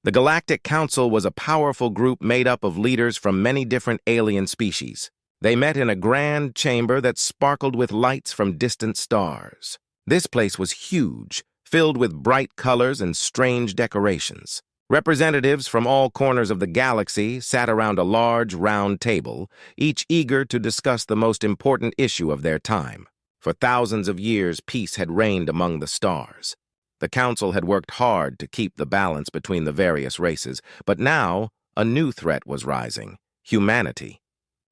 The Galactic Council was a powerful group made up of leaders from many different alien species. They met in a grand chamber that sparkled with lights from distant stars. This place was huge, filled with bright colors and strange decorations. Representatives from all corners of the galaxy sat around a large, round table, each eager to discuss the most important issue of their time. For thousands of years, peace had reigned among the stars. The Council had worked hard to keep the balance between the various races, but now a new threat was rising: humanity.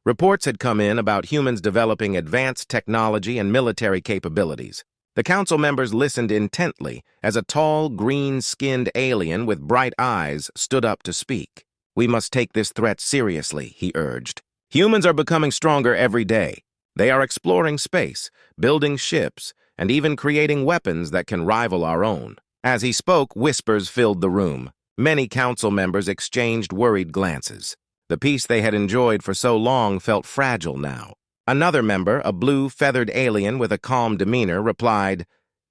Reports had come in about humans developing advanced technology and military capabilities. The Council members listened intently as a tall, green-skinned alien with bright eyes stood up to speak. "We must take this threat seriously," he urged. "Humans are becoming stronger every day. They are exploring space, building ships, and even creating weapons that can rival our own." As he spoke, whispers filled the room. Many Council members exchanged worried glances. The peace they had enjoyed for so long felt fragile now. Another member, a blue, feathered alien with a calm demeanor, replied,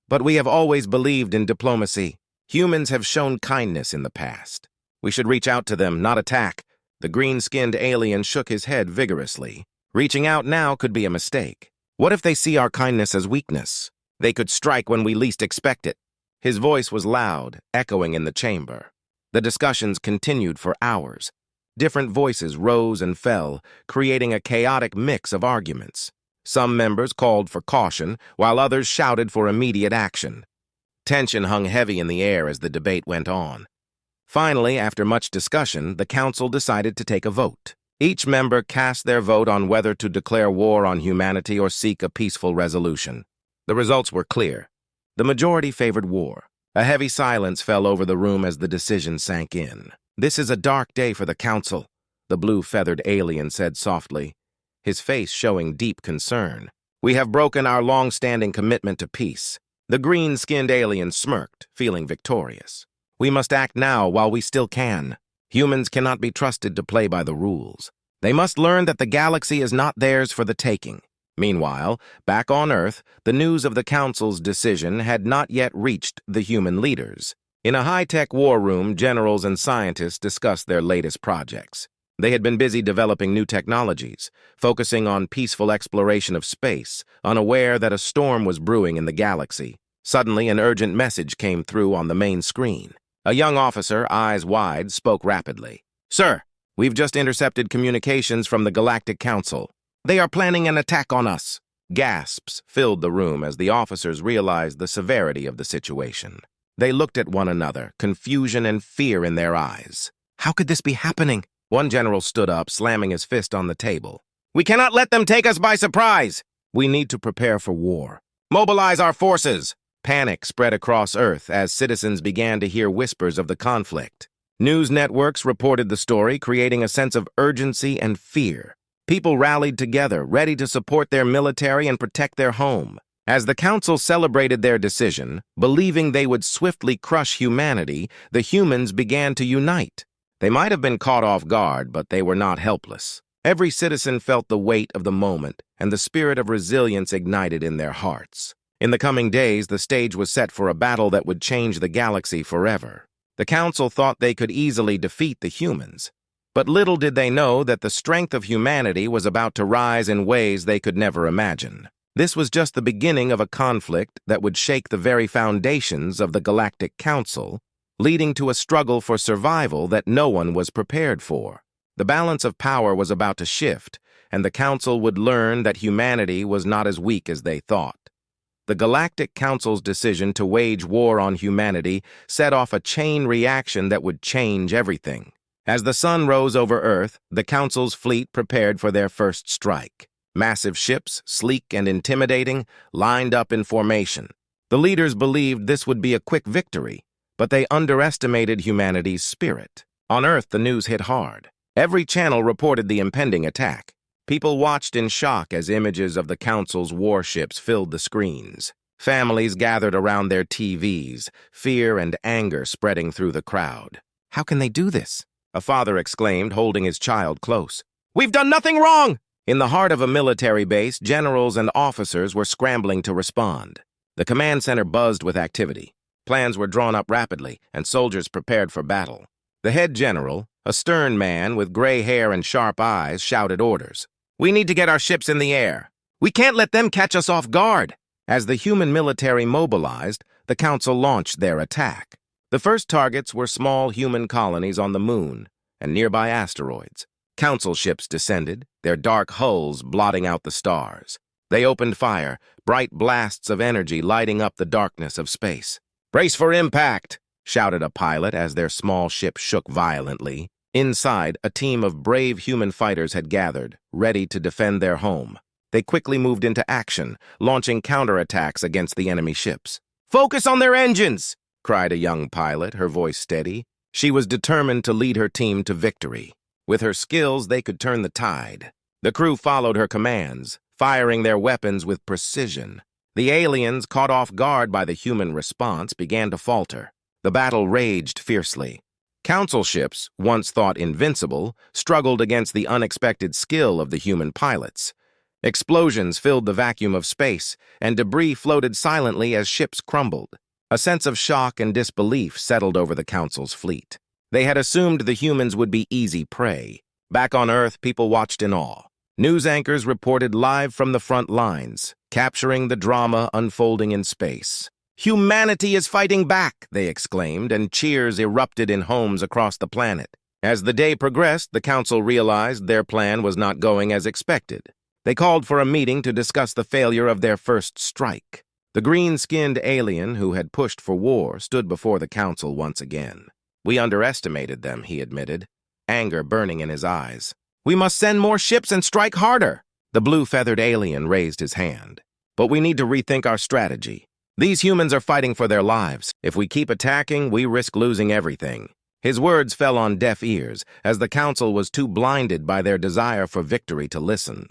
"But we have always believed in diplomacy. Humans have shown kindness in the past. We should reach out to them, not attack." The green-skinned alien shook his head vigorously. "Reaching out now could be a mistake. What if they see our kindness as weakness? They could strike when we least expect it." His voice was loud, echoing in the chamber. The discussions continued for hours. Different voices rose and fell, creating a chaotic mix of arguments. Some members called for caution, while others shouted for immediate action. Tension hung heavy in the air as the debate went on. Finally, after much discussion, the Council decided to take a vote. Each member cast their vote on whether to declare war on humanity or seek a peaceful resolution. The results were clear. The majority favored war. A heavy silence fell over the room as the decision sank in. "This is a dark day for the Council," the blue-feathered alien said softly, his face showing deep concern. "We have broken our long-standing commitment to peace." The green-skinned alien smirked, feeling victorious. "We must act now while we still can. Humans cannot be trusted to play by the rules. They must learn that the galaxy is not theirs for the taking." Meanwhile, back on Earth, the news of the Council's decision had not yet reached the human leaders. In a high-tech war room, generals and scientists discussed their latest projects. They had been busy developing new technologies, focusing on peaceful exploration of space, unaware that a storm was brewing in the galaxy. Suddenly, an urgent message came through on the main screen. A young officer, eyes wide, spoke rapidly. "Sir, we've just intercepted communications from the Galactic Council. They are planning an attack on us." Gasps filled the room as the officers realized the severity of the situation. They looked at one another, confusion and fear in their eyes. "How could this be happening?" One general stood up, slamming his fist on the table. "We cannot let them take us by surprise. We need to prepare for war. Mobilize our forces." Panic spread across Earth as citizens began to hear whispers of the conflict. News networks reported the story, creating a sense of urgency and fear. People rallied together, ready to support their military and protect their home. As the Council celebrated their decision, believing they would swiftly crush humanity, the humans began to unite. They might have been caught off guard, but they were not helpless. Every citizen felt the weight of the moment, and the spirit of resilience ignited in their hearts. In the coming days, the stage was set for a battle that would change the galaxy forever. The Council thought they could easily defeat the humans, but little did they know that the strength of humanity was about to rise in ways they could never imagine. This was just the beginning of a conflict that would shake the very foundations of the Galactic Council, leading to a struggle for survival that no one was prepared for. The balance of power was about to shift, and the Council would learn that humanity was not as weak as they thought. The Galactic Council's decision to wage war on humanity set off a chain reaction that would change everything. As the sun rose over Earth, the Council's fleet prepared for their first strike. Massive ships, sleek and intimidating, lined up in formation. The leaders believed this would be a quick victory, but they underestimated humanity's spirit. On Earth, the news hit hard. Every channel reported the impending attack. People watched in shock as images of the Council's warships filled the screens. Families gathered around their TVs, fear and anger spreading through the crowd. "How can they do this?" a father exclaimed, holding his child close. "We've done nothing wrong!" In the heart of a military base, generals and officers were scrambling to respond. The command center buzzed with activity. Plans were drawn up rapidly, and soldiers prepared for battle. The head general, a stern man with gray hair and sharp eyes, shouted orders. "We need to get our ships in the air. We can't let them catch us off guard." As the human military mobilized, the council launched their attack. The first targets were small human colonies on the moon and nearby asteroids. Council ships descended, their dark hulls blotting out the stars. They opened fire, bright blasts of energy lighting up the darkness of space. "Brace for impact!" shouted a pilot as their small ship shook violently. Inside, a team of brave human fighters had gathered, ready to defend their home. They quickly moved into action, launching counterattacks against the enemy ships. "Focus on their engines!" cried a young pilot, her voice steady. She was determined to lead her team to victory. With her skills, they could turn the tide. The crew followed her commands, firing their weapons with precision. The aliens, caught off guard by the human response, began to falter. The battle raged fiercely. Council ships, once thought invincible, struggled against the unexpected skill of the human pilots. Explosions filled the vacuum of space, and debris floated silently as ships crumbled. A sense of shock and disbelief settled over the Council's fleet. They had assumed the humans would be easy prey. Back on Earth, people watched in awe. News anchors reported live from the front lines, capturing the drama unfolding in space. "Humanity is fighting back!" they exclaimed, and cheers erupted in homes across the planet. As the day progressed, the Council realized their plan was not going as expected. They called for a meeting to discuss the failure of their first strike. The green-skinned alien who had pushed for war stood before the Council once again. "We underestimated them," he admitted, anger burning in his eyes. "We must send more ships and strike harder." The blue-feathered alien raised his hand. "But we need to rethink our strategy. These humans are fighting for their lives. If we keep attacking, we risk losing everything." His words fell on deaf ears, as the Council was too blinded by their desire for victory to listen.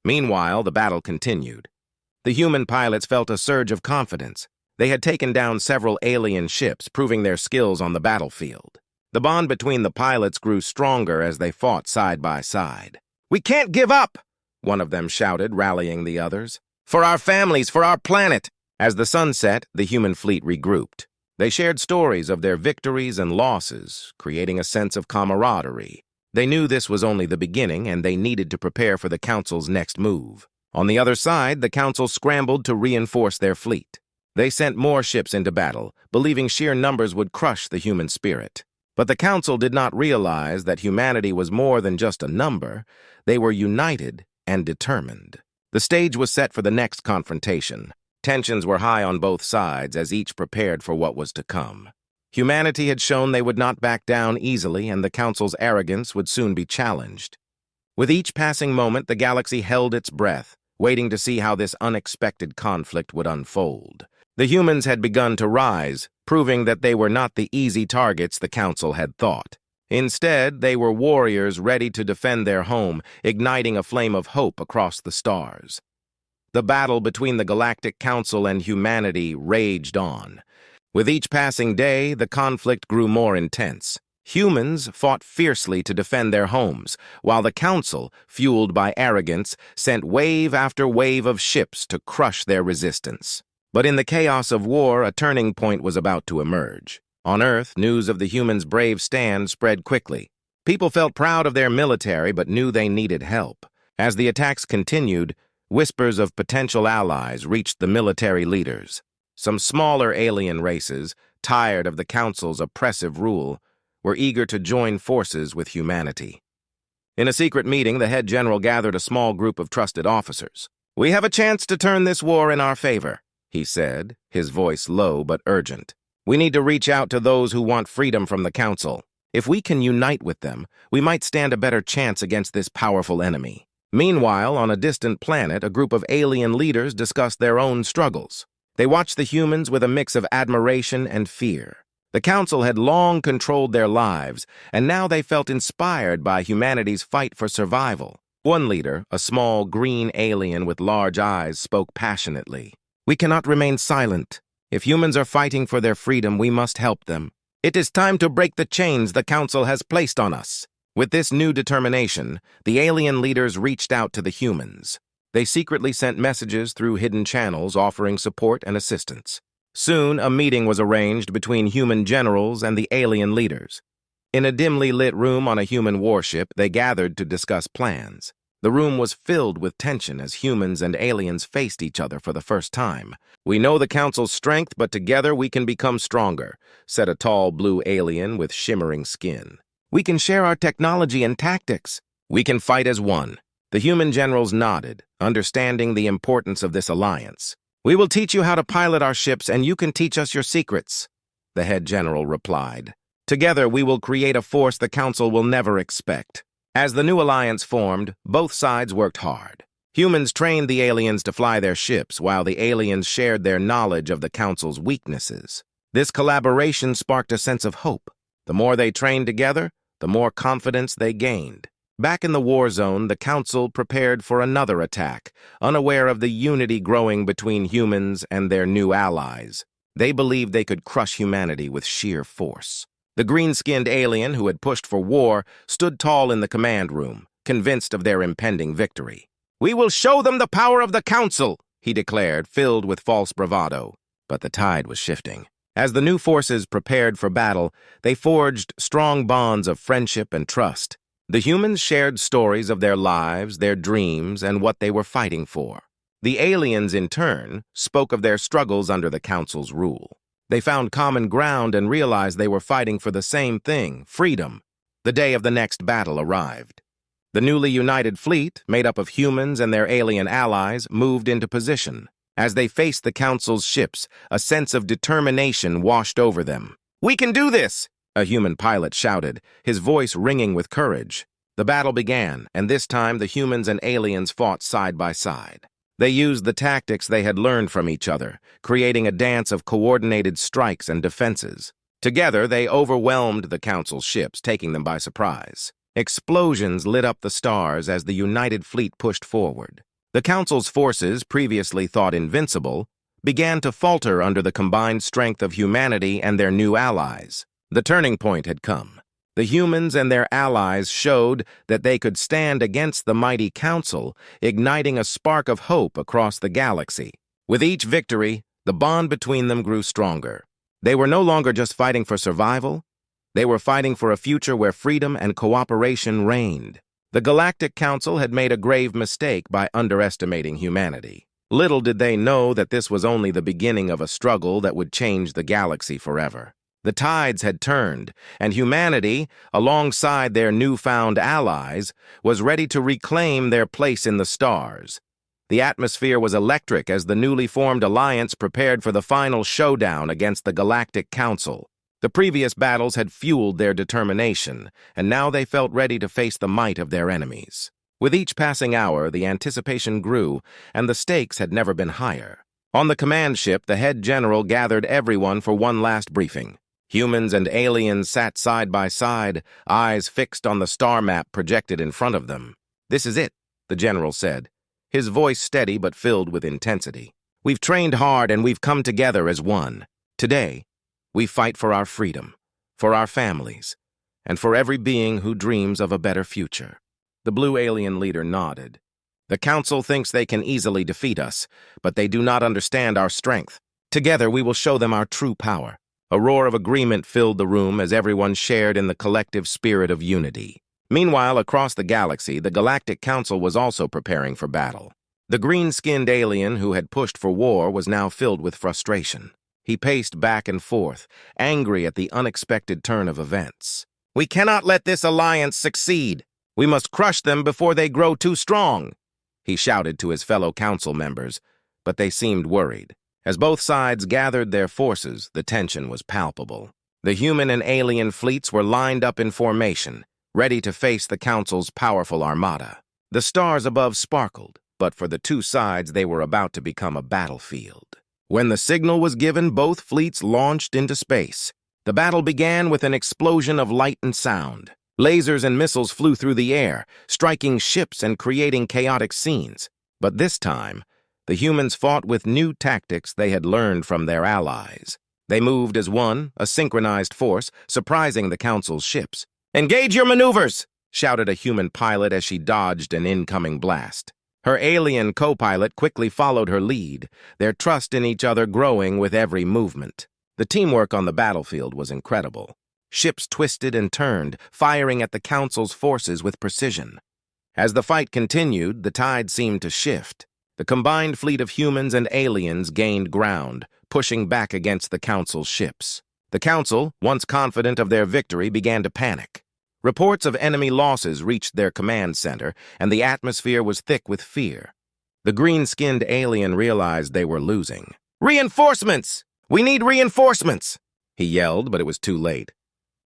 Meanwhile, the battle continued. The human pilots felt a surge of confidence. They had taken down several alien ships, proving their skills on the battlefield. The bond between the pilots grew stronger as they fought side by side. "We can't give up!" one of them shouted, rallying the others. "For our families, for our planet!" As the sun set, the human fleet regrouped. They shared stories of their victories and losses, creating a sense of camaraderie. They knew this was only the beginning, and they needed to prepare for the Council's next move. On the other side, the Council scrambled to reinforce their fleet. They sent more ships into battle, believing sheer numbers would crush the human spirit. But the Council did not realize that humanity was more than just a number. They were united and determined. The stage was set for the next confrontation. Tensions were high on both sides as each prepared for what was to come. Humanity had shown they would not back down easily, and the Council's arrogance would soon be challenged. With each passing moment, the galaxy held its breath, waiting to see how this unexpected conflict would unfold. The humans had begun to rise, proving that they were not the easy targets the Council had thought. Instead, they were warriors ready to defend their home, igniting a flame of hope across the stars. The battle between the Galactic Council and humanity raged on. With each passing day, the conflict grew more intense. Humans fought fiercely to defend their homes, while the Council, fueled by arrogance, sent wave after wave of ships to crush their resistance. But in the chaos of war, a turning point was about to emerge. On Earth, news of the humans' brave stand spread quickly. People felt proud of their military but knew they needed help. As the attacks continued, whispers of potential allies reached the military leaders. Some smaller alien races, tired of the Council's oppressive rule, were eager to join forces with humanity. In a secret meeting, the head general gathered a small group of trusted officers. "We have a chance to turn this war in our favor," he said, his voice low but urgent. "We need to reach out to those who want freedom from the Council. If we can unite with them, we might stand a better chance against this powerful enemy." Meanwhile, on a distant planet, a group of alien leaders discussed their own struggles. They watched the humans with a mix of admiration and fear. The Council had long controlled their lives, and now they felt inspired by humanity's fight for survival. One leader, a small green alien with large eyes, spoke passionately. "We cannot remain silent. If humans are fighting for their freedom, we must help them. It is time to break the chains the Council has placed on us." With this new determination, the alien leaders reached out to the humans. They secretly sent messages through hidden channels offering support and assistance. Soon, a meeting was arranged between human generals and the alien leaders. In a dimly lit room on a human warship, they gathered to discuss plans. The room was filled with tension as humans and aliens faced each other for the first time. "We know the Council's strength, but together we can become stronger," said a tall blue alien with shimmering skin. "We can share our technology and tactics. We can fight as one." The human generals nodded, understanding the importance of this alliance. "We will teach you how to pilot our ships, and you can teach us your secrets," the head general replied. "Together we will create a force the Council will never expect." As the new alliance formed, both sides worked hard. Humans trained the aliens to fly their ships, while the aliens shared their knowledge of the Council's weaknesses. This collaboration sparked a sense of hope. The more they trained together, the more confidence they gained. Back in the war zone, the Council prepared for another attack, unaware of the unity growing between humans and their new allies. They believed they could crush humanity with sheer force. The green-skinned alien who had pushed for war stood tall in the command room, convinced of their impending victory. "We will show them the power of the Council," he declared, filled with false bravado. But the tide was shifting. As the new forces prepared for battle, they forged strong bonds of friendship and trust. The humans shared stories of their lives, their dreams, and what they were fighting for. The aliens, in turn, spoke of their struggles under the Council's rule. They found common ground and realized they were fighting for the same thing, freedom. The day of the next battle arrived. The newly united fleet, made up of humans and their alien allies, moved into position. As they faced the Council's ships, a sense of determination washed over them. "We can do this!" a human pilot shouted, his voice ringing with courage. The battle began, and this time the humans and aliens fought side by side. They used the tactics they had learned from each other, creating a dance of coordinated strikes and defenses. Together, they overwhelmed the Council's ships, taking them by surprise. Explosions lit up the stars as the united fleet pushed forward. The Council's forces, previously thought invincible, began to falter under the combined strength of humanity and their new allies. The turning point had come. The humans and their allies showed that they could stand against the mighty Council, igniting a spark of hope across the galaxy. With each victory, the bond between them grew stronger. They were no longer just fighting for survival. They were fighting for a future where freedom and cooperation reigned. The Galactic Council had made a grave mistake by underestimating humanity. Little did they know that this was only the beginning of a struggle that would change the galaxy forever. The tides had turned, and humanity, alongside their newfound allies, was ready to reclaim their place in the stars. The atmosphere was electric as the newly formed alliance prepared for the final showdown against the Galactic Council. The previous battles had fueled their determination, and now they felt ready to face the might of their enemies. With each passing hour, the anticipation grew, and the stakes had never been higher. On the command ship, the head general gathered everyone for one last briefing. Humans and aliens sat side by side, eyes fixed on the star map projected in front of them. "This is it," the general said, his voice steady but filled with intensity. "We've trained hard and we've come together as one. Today, we fight for our freedom, for our families, and for every being who dreams of a better future." The blue alien leader nodded. "The Council thinks they can easily defeat us, but they do not understand our strength. Together, we will show them our true power." A roar of agreement filled the room as everyone shared in the collective spirit of unity. Meanwhile, across the galaxy, the Galactic Council was also preparing for battle. The green-skinned alien who had pushed for war was now filled with frustration. He paced back and forth, angry at the unexpected turn of events. "We cannot let this alliance succeed. We must crush them before they grow too strong," he shouted to his fellow council members, but they seemed worried. As both sides gathered their forces, the tension was palpable. The human and alien fleets were lined up in formation, ready to face the Council's powerful armada. The stars above sparkled, but for the two sides they were about to become a battlefield. When the signal was given, both fleets launched into space. The battle began with an explosion of light and sound. Lasers and missiles flew through the air, striking ships and creating chaotic scenes. But this time, the humans fought with new tactics they had learned from their allies. They moved as one, a synchronized force, surprising the Council's ships. "Engage your maneuvers!" shouted a human pilot as she dodged an incoming blast. Her alien co-pilot quickly followed her lead, their trust in each other growing with every movement. The teamwork on the battlefield was incredible. Ships twisted and turned, firing at the Council's forces with precision. As the fight continued, the tide seemed to shift. The combined fleet of humans and aliens gained ground, pushing back against the Council's ships. The Council, once confident of their victory, began to panic. Reports of enemy losses reached their command center, and the atmosphere was thick with fear. The green-skinned alien realized they were losing. "Reinforcements! We need reinforcements!" he yelled, but it was too late.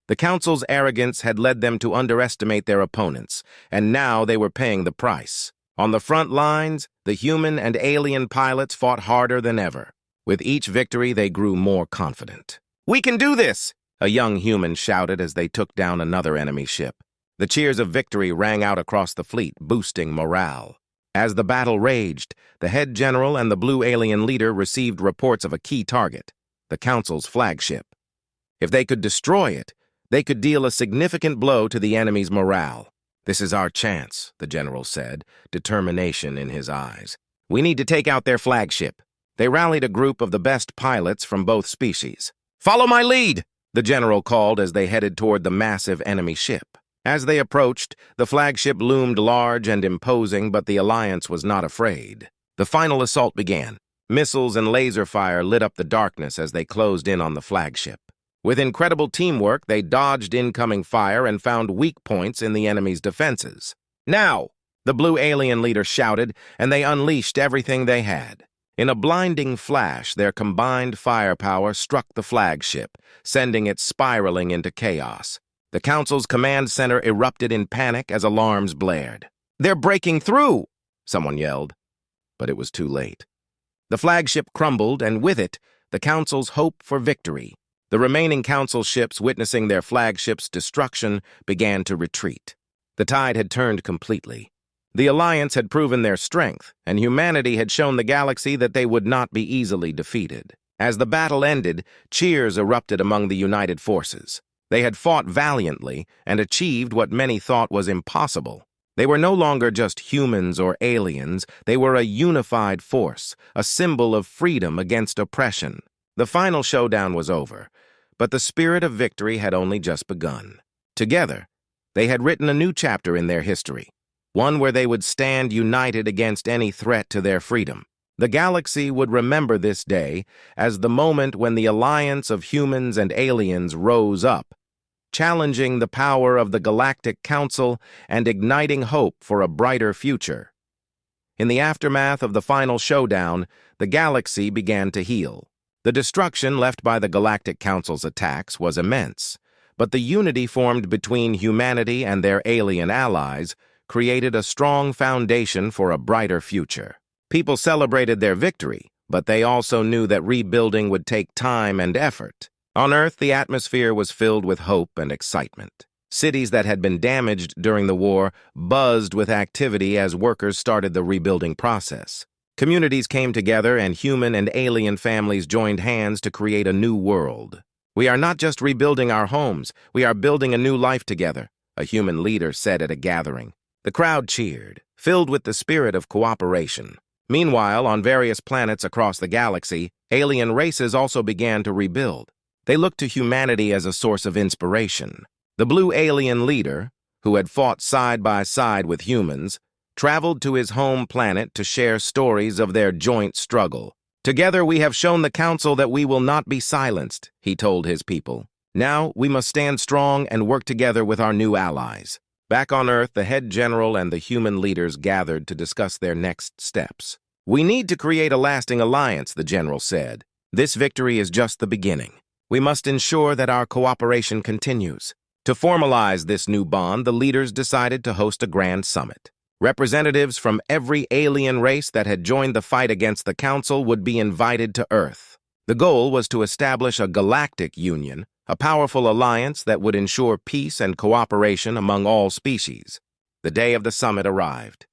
The Council's arrogance had led them to underestimate their opponents, and now they were paying the price. On the front lines, the human and alien pilots fought harder than ever. With each victory, they grew more confident. "We can do this!" a young human shouted as they took down another enemy ship. The cheers of victory rang out across the fleet, boosting morale. As the battle raged, the head general and the blue alien leader received reports of a key target, the Council's flagship. If they could destroy it, they could deal a significant blow to the enemy's morale. "This is our chance," the general said, determination in his eyes. "We need to take out their flagship." They rallied a group of the best pilots from both species. "Follow my lead!" the general called as they headed toward the massive enemy ship. As they approached, the flagship loomed large and imposing, but the Alliance was not afraid. The final assault began. Missiles and laser fire lit up the darkness as they closed in on the flagship. With incredible teamwork, they dodged incoming fire and found weak points in the enemy's defenses. "Now!" the blue alien leader shouted, and they unleashed everything they had. In a blinding flash, their combined firepower struck the flagship, sending it spiraling into chaos. The Council's command center erupted in panic as alarms blared. "They're breaking through!" someone yelled, but it was too late. The flagship crumbled, and with it, the Council's hope for victory. The remaining Council ships, witnessing their flagship's destruction, began to retreat. The tide had turned completely. The Alliance had proven their strength, and humanity had shown the galaxy that they would not be easily defeated. As the battle ended, cheers erupted among the united forces. They had fought valiantly and achieved what many thought was impossible. They were no longer just humans or aliens. They were a unified force, a symbol of freedom against oppression. The final showdown was over, but the spirit of victory had only just begun. Together, they had written a new chapter in their history, one where they would stand united against any threat to their freedom. The galaxy would remember this day as the moment when the alliance of humans and aliens rose up, challenging the power of the Galactic Council and igniting hope for a brighter future. In the aftermath of the final showdown, the galaxy began to heal. The destruction left by the Galactic Council's attacks was immense, but the unity formed between humanity and their alien allies created a strong foundation for a brighter future. People celebrated their victory, but they also knew that rebuilding would take time and effort. On Earth, the atmosphere was filled with hope and excitement. Cities that had been damaged during the war buzzed with activity as workers started the rebuilding process. Communities came together, and human and alien families joined hands to create a new world. "We are not just rebuilding our homes, we are building a new life together," a human leader said at a gathering. The crowd cheered, filled with the spirit of cooperation. Meanwhile, on various planets across the galaxy, alien races also began to rebuild. They looked to humanity as a source of inspiration. The blue alien leader, who had fought side by side with humans, traveled to his home planet to share stories of their joint struggle. "Together we have shown the Council that we will not be silenced," he told his people. "Now we must stand strong and work together with our new allies." Back on Earth, the head general and the human leaders gathered to discuss their next steps. "We need to create a lasting alliance," the general said. "This victory is just the beginning. We must ensure that our cooperation continues." To formalize this new bond, the leaders decided to host a grand summit. Representatives from every alien race that had joined the fight against the Council would be invited to Earth. The goal was to establish a galactic union, a powerful alliance that would ensure peace and cooperation among all species. The day of the summit arrived.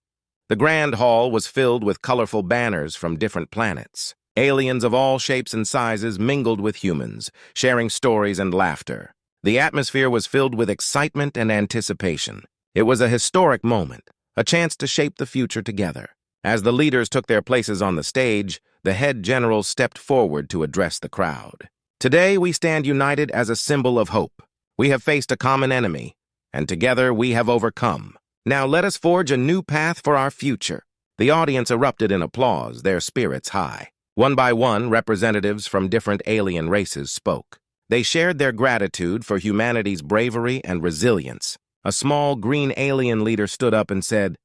The grand hall was filled with colorful banners from different planets. Aliens of all shapes and sizes mingled with humans, sharing stories and laughter. The atmosphere was filled with excitement and anticipation. It was a historic moment, a chance to shape the future together. As the leaders took their places on the stage, the head general stepped forward to address the crowd. "Today we stand united as a symbol of hope. We have faced a common enemy, and together we have overcome. Now let us forge a new path for our future." The audience erupted in applause, their spirits high. One by one, representatives from different alien races spoke. They shared their gratitude for humanity's bravery and resilience. A small green alien leader stood up and said,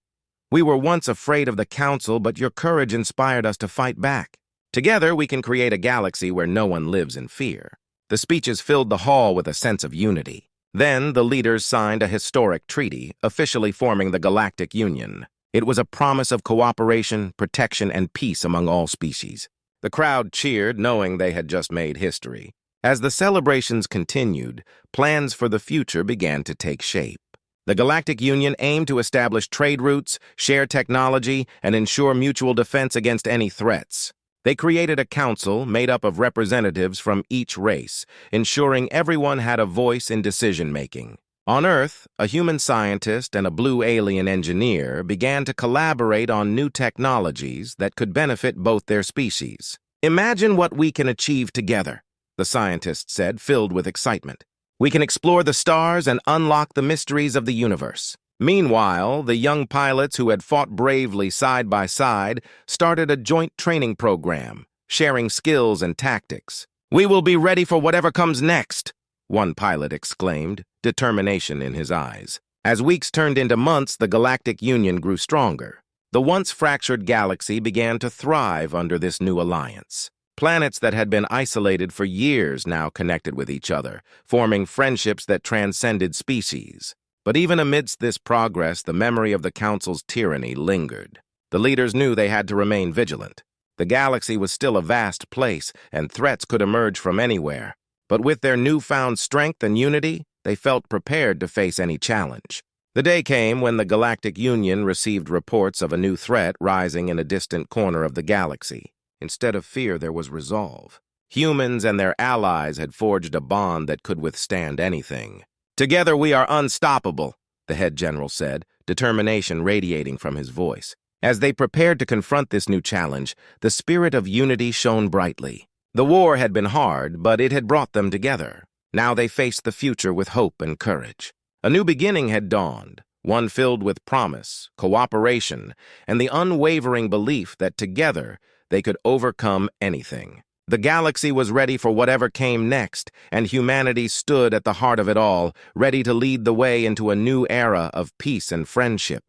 "We were once afraid of the Council, but your courage inspired us to fight back. Together, we can create a galaxy where no one lives in fear." The speeches filled the hall with a sense of unity. Then, the leaders signed a historic treaty, officially forming the Galactic Union. It was a promise of cooperation, protection, and peace among all species. The crowd cheered, knowing they had just made history. As the celebrations continued, plans for the future began to take shape. The Galactic Union aimed to establish trade routes, share technology, and ensure mutual defense against any threats. They created a council made up of representatives from each race, ensuring everyone had a voice in decision-making. On Earth, a human scientist and a blue alien engineer began to collaborate on new technologies that could benefit both their species. "Imagine what we can achieve together," the scientist said, filled with excitement. "We can explore the stars and unlock the mysteries of the universe." Meanwhile, the young pilots who had fought bravely side by side started a joint training program, sharing skills and tactics. "We will be ready for whatever comes next," one pilot exclaimed, determination in his eyes. As weeks turned into months, the Galactic Union grew stronger. The once fractured galaxy began to thrive under this new alliance. Planets that had been isolated for years now connected with each other, forming friendships that transcended species. But even amidst this progress, the memory of the Council's tyranny lingered. The leaders knew they had to remain vigilant. The galaxy was still a vast place, and threats could emerge from anywhere. But with their newfound strength and unity, they felt prepared to face any challenge. The day came when the Galactic Union received reports of a new threat rising in a distant corner of the galaxy. Instead of fear, there was resolve. Humans and their allies had forged a bond that could withstand anything. "Together we are unstoppable," the head general said, determination radiating from his voice. As they prepared to confront this new challenge, the spirit of unity shone brightly. The war had been hard, but it had brought them together. Now they faced the future with hope and courage. A new beginning had dawned, one filled with promise, cooperation, and the unwavering belief that together they could overcome anything. The galaxy was ready for whatever came next, and humanity stood at the heart of it all, ready to lead the way into a new era of peace and friendship.